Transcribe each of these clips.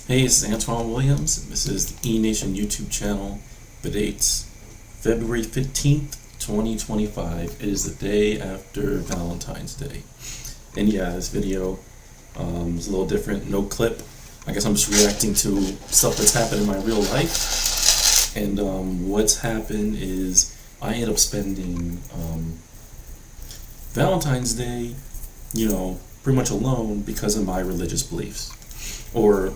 Hey, this is Antoine Williams, and this is the E Nation YouTube channel. The date's February 15th, 2025. It is the day after Valentine's Day. And yeah, this video is a little different, no clip. I guess I'm just reacting to stuff that's happened in my real life. And what's happened is I ended up spending Valentine's Day, pretty much alone because of my religious beliefs. Or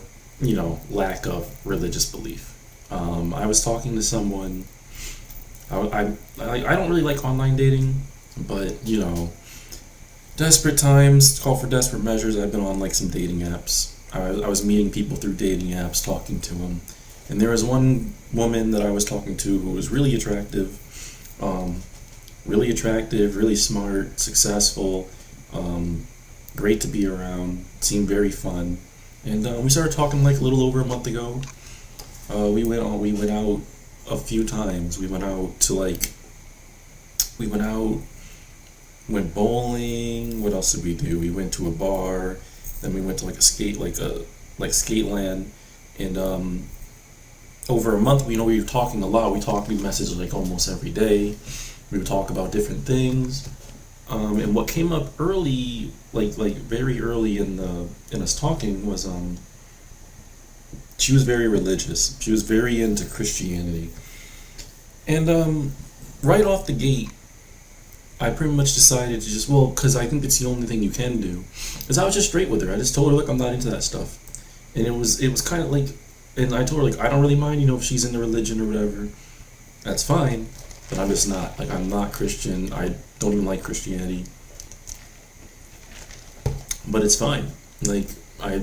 lack of religious belief. I was talking to someone. I don't really like online dating, but desperate times call for desperate measures. I've been on like some dating apps. I was meeting people through dating apps, talking to them, and there was one woman that I was talking to who was really attractive, really smart, successful, great to be around, seemed very fun. And we started talking like a little over a month ago. We went out a few times. We went bowling. What else did we do? We went to a bar. Then we went to like skate land. And over a month, we were talking a lot. We messaged like almost every day. We would talk about different things. And what came up early, like very early in us talking, was she was very religious. She was very into Christianity, and right off the gate, I pretty much decided to because I think it's the only thing you can do. Is I was just straight with her. I just told her, look, I'm not into that stuff, and it was kind of like, and I told her like I don't really mind, if she's into religion or whatever, that's fine. But I'm just not. Like, I'm not Christian. I don't even like Christianity. But it's fine. Like, I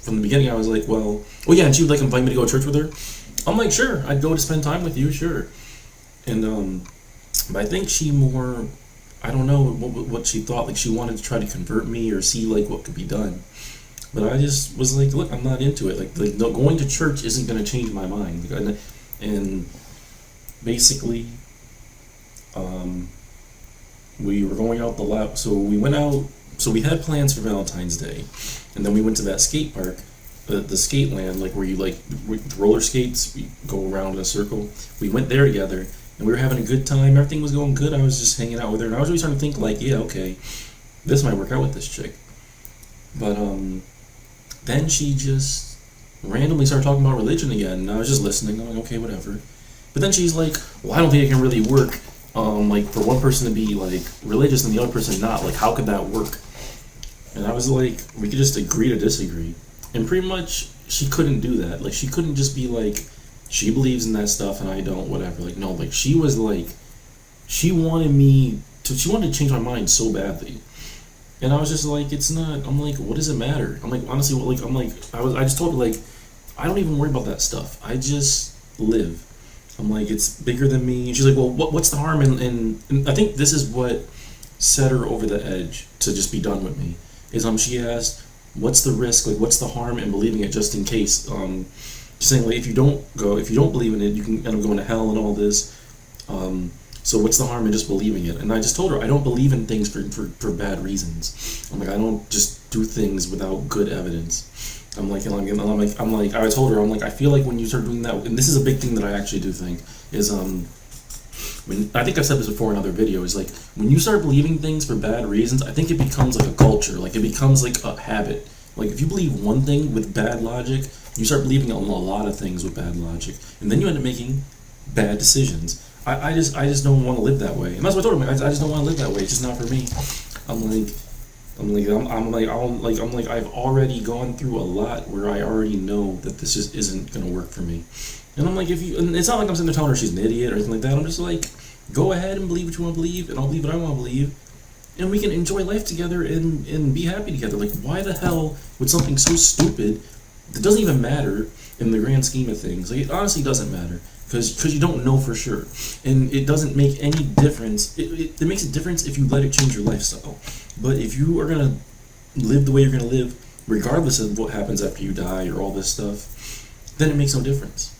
from the beginning, I was like, well, yeah, and she would like invite me to go to church with her. I'm like, sure, I'd go to spend time with you, sure. And but I think she more, I don't know what she thought. Like, she wanted to try to convert me or see like what could be done. But I just was like, look, I'm not into it. Like no, going to church isn't going to change my mind. And basically, we were going out the lap. So we went out. So we had plans for Valentine's Day, and then we went to that skate park, the skate land, like where you with roller skates, we go around in a circle. We went there together, and we were having a good time. Everything was going good. I was just hanging out with her, and I was really starting to think like, yeah, okay, this might work out with this chick. But then she just randomly started talking about religion again, and I was just listening. I'm like, okay, whatever. But then she's like, well, I don't think it can really work. Like for one person to be like religious and the other person not. Like, how could that work? And I was like, we could just agree to disagree. And pretty much, she couldn't do that. Like, she couldn't just be like, she believes in that stuff and I don't, whatever. Like, no, like, she was like, she wanted to change my mind so badly. And I was just like, it's not, I'm like, what does it matter? I'm like, honestly, I just told her, like, I don't even worry about that stuff. I just live. I'm like, it's bigger than me. And she's like, well, what's the harm? And I think this is what set her over the edge to just be done with me. Is she asked, what's the risk? Like, what's the harm in believing it just in case? She's saying, like, if you don't believe in it, you can end up going to hell and all this. So what's the harm in just believing it? And I just told her, I don't believe in things for bad reasons. I'm like, I don't just do things without good evidence. I told her, I feel like when you start doing that, and this is a big thing that I actually do think, is I think I've said this before in other videos, like, when you start believing things for bad reasons, I think it becomes like a culture, like it becomes like a habit. Like, if you believe one thing with bad logic, you start believing a lot of things with bad logic, and then you end up making bad decisions. I just don't want to live that way, and that's what I told her. I just don't want to live that way. It's just not for me. I've already gone through a lot where I already know that this just isn't gonna work for me. And I'm like, and it's not like I'm sitting there telling her she's an idiot or anything like that. I'm just like, go ahead and believe what you want to believe, and I'll believe what I want to believe, and we can enjoy life together and be happy together. Like, why the hell would something so stupid that doesn't even matter in the grand scheme of things? Like, it honestly doesn't matter. Because you don't know for sure, and it doesn't make any difference. It makes a difference if you let it change your lifestyle, but if you are gonna live the way you're gonna live, regardless of what happens after you die or all this stuff, then it makes no difference.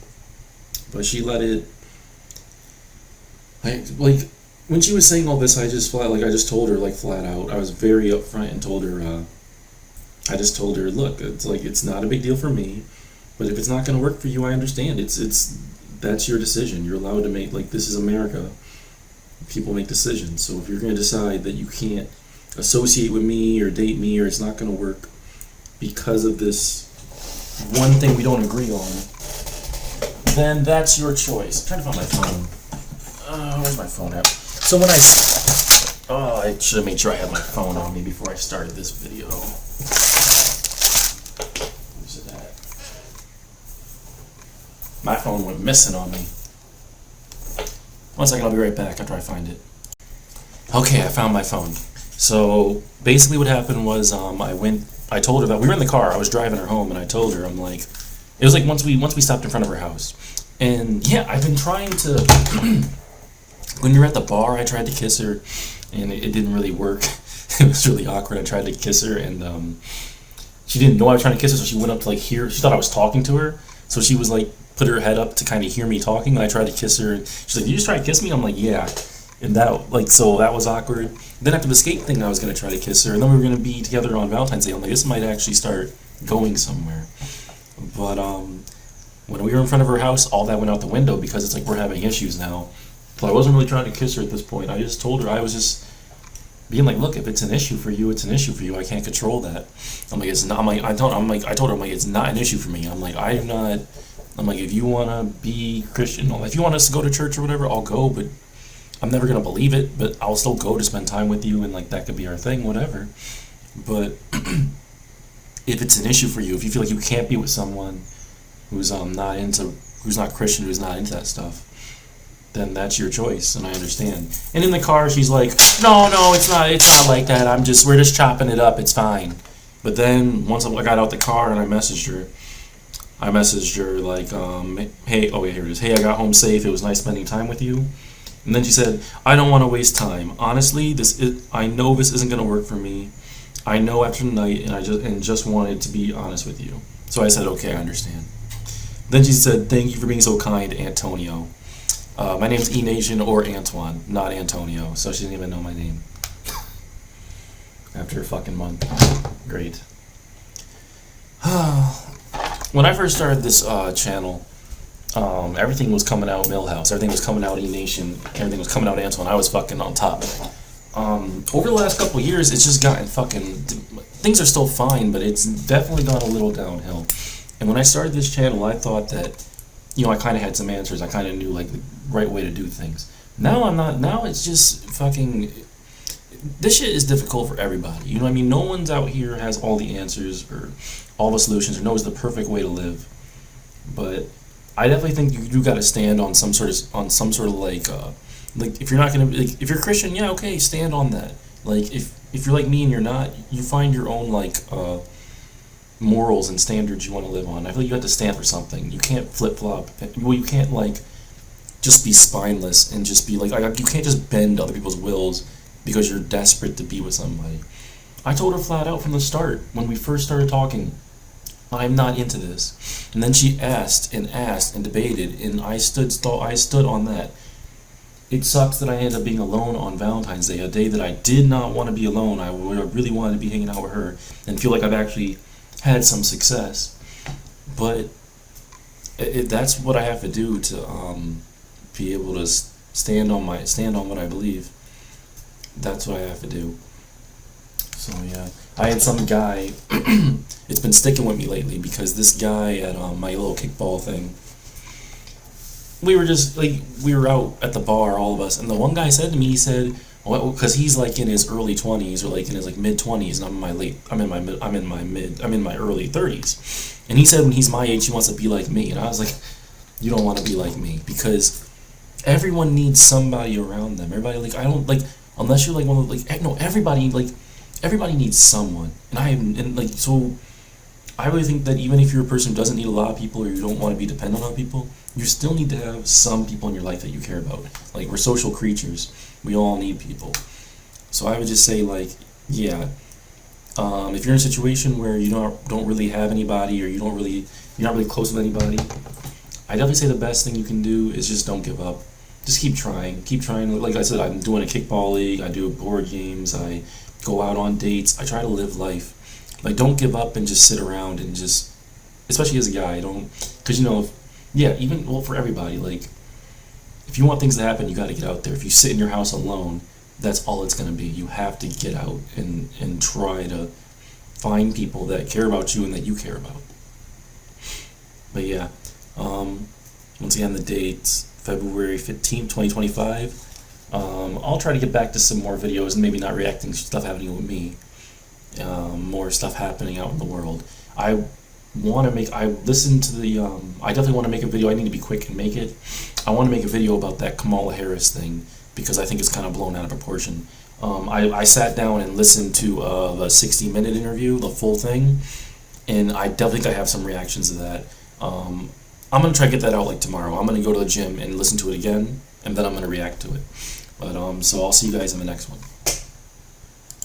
But she let it. When she was saying all this, I just told her flat out. I was very upfront and told her. I just told her, look, it's not a big deal for me. But if it's not going to work for you, I understand. It's that's your decision. You're allowed to make, like, this is America. People make decisions. So if you're going to decide that you can't associate with me or date me, or it's not going to work because of this one thing we don't agree on, then that's your choice. I'm trying to find my phone. Where's my phone at? So when I should have made sure I had my phone on me before I started this video. Where's it at? My phone went missing on me. One second, I'll be right back after I find it. Okay, I found my phone. So basically what happened was I told her that we were in the car, I was driving her home, and I told her, I'm like, it was like once we stopped in front of her house. And yeah, I've been trying to, when we were at the bar, I tried to kiss her, and it didn't really work. It was really awkward. I tried to kiss her, and she didn't know I was trying to kiss her, so she went up to, like, hear, she thought I was talking to her, so she was like, put her head up to kind of hear me talking, and I tried to kiss her, and she's like, "Did you just try to kiss me?" I'm like, "Yeah." And that, like, so that was awkward. Then after the skate thing, I was going to try to kiss her, and then we were going to be together on Valentine's Day. I'm like, this might actually start going somewhere. But when we were in front of her house, all that went out the window because it's like we're having issues now. So I wasn't really trying to kiss her at this point. I just told her, I was just being like, look, if it's an issue for you, it's an issue for you. I can't control that. I'm like, it's not. I told her, I'm like, it's not an issue for me. I'm like, if you want to be Christian, if you want us to go to church or whatever, I'll go, but I'm never going to believe it, but I'll still go to spend time with you, and, like, that could be our thing, whatever. But if it's an issue for you, if you feel like you can't be with someone who's not Christian, who's not into that stuff, then that's your choice, and I understand. And in the car, she's like, no, it's not like that. We're just chopping it up. It's fine. But then once I got out the car and I messaged her like, hey, oh yeah, here it is. Hey, I got home safe. It was nice spending time with you. And then she said, I don't want to waste time. Honestly, I know this isn't going to work for me. I know after tonight, and I just wanted to be honest with you. So I said, okay, I understand. Then she said, thank you for being so kind, Antonio. My name's E-Nation or Antoine, not Antonio. So she didn't even know my name. After a fucking month. Great. When I first started this channel, everything was coming out Millhouse, everything was coming out E-Nation, everything was coming out Antoine. I was fucking on top. Over the last couple of years, it's just gotten fucking, things are still fine, but it's definitely gone a little downhill. And when I started this channel, I thought that, I kind of had some answers. I kind of knew, like, the right way to do things. Now I'm not. Now it's just fucking, this shit is difficult for everybody. You know what I mean? No one's out here has all the answers or all the solutions or knows the perfect way to live. But I definitely think you do got to stand on some sort of like if you're not gonna, like, if you're Christian, yeah, okay, stand on that. Like, if you're like me and you're not, you find your own, like, morals and standards you want to live on. I feel like you have to stand for something. You can't flip flop. Well, you can't, like, just be spineless and just be like you can't just bend other people's wills because you're desperate to be with somebody. I told her flat out from the start when we first started talking, I'm not into this. And then she asked and debated, and I stood on that. It sucks that I ended up being alone on Valentine's Day, a day that I did not want to be alone. I really wanted to be hanging out with her and feel like I've actually had some success. But that's what I have to do to be able to stand on what I believe. That's what I have to do. So yeah, I had some guy. It's been sticking with me lately because this guy at my little kickball thing. We were out at the bar, all of us, and the one guy said to me, he said, well, because he's like in his early 20s or like in his like mid 20s, and I'm in my early 30s, and he said when he's my age he wants to be like me, and I was like, you don't want to be like me, because everyone needs somebody around them. Everybody, like, I don't, like, unless you're like one of the, like, no, everybody needs someone, so I really think that even if you're a person who doesn't need a lot of people or you don't want to be dependent on people, you still need to have some people in your life that you care about. Like, we're social creatures. We all need people. So I would just say, like, yeah, if you're in a situation where you don't really have anybody or you're not really close with anybody, I definitely say the best thing you can do is just don't give up. Just keep trying. Like I said, I'm doing a kickball league. I do board games. I go out on dates. I try to live life. Like, don't give up and just sit around and just especially as a guy, don't, because yeah, even, well, for everybody, like, if you want things to happen, you got to get out there. If you sit in your house alone, that's all it's going to be. You have to get out and try to find people that care about you and that you care about. But yeah, once again, the date's February 15th, 2025. I'll try to get back to some more videos and maybe not reacting to stuff happening with me. More stuff happening out in the world. I listened to the, I definitely want to make a video. I need to be quick and make it. I want to make a video about that Kamala Harris thing because I think it's kind of blown out of proportion. I sat down and listened to the 60-minute interview, the full thing, and I definitely think I have some reactions to that. I'm going to try to get that out like tomorrow. I'm going to go to the gym and listen to it again, and then I'm going to react to it. But so I'll see you guys in the next one.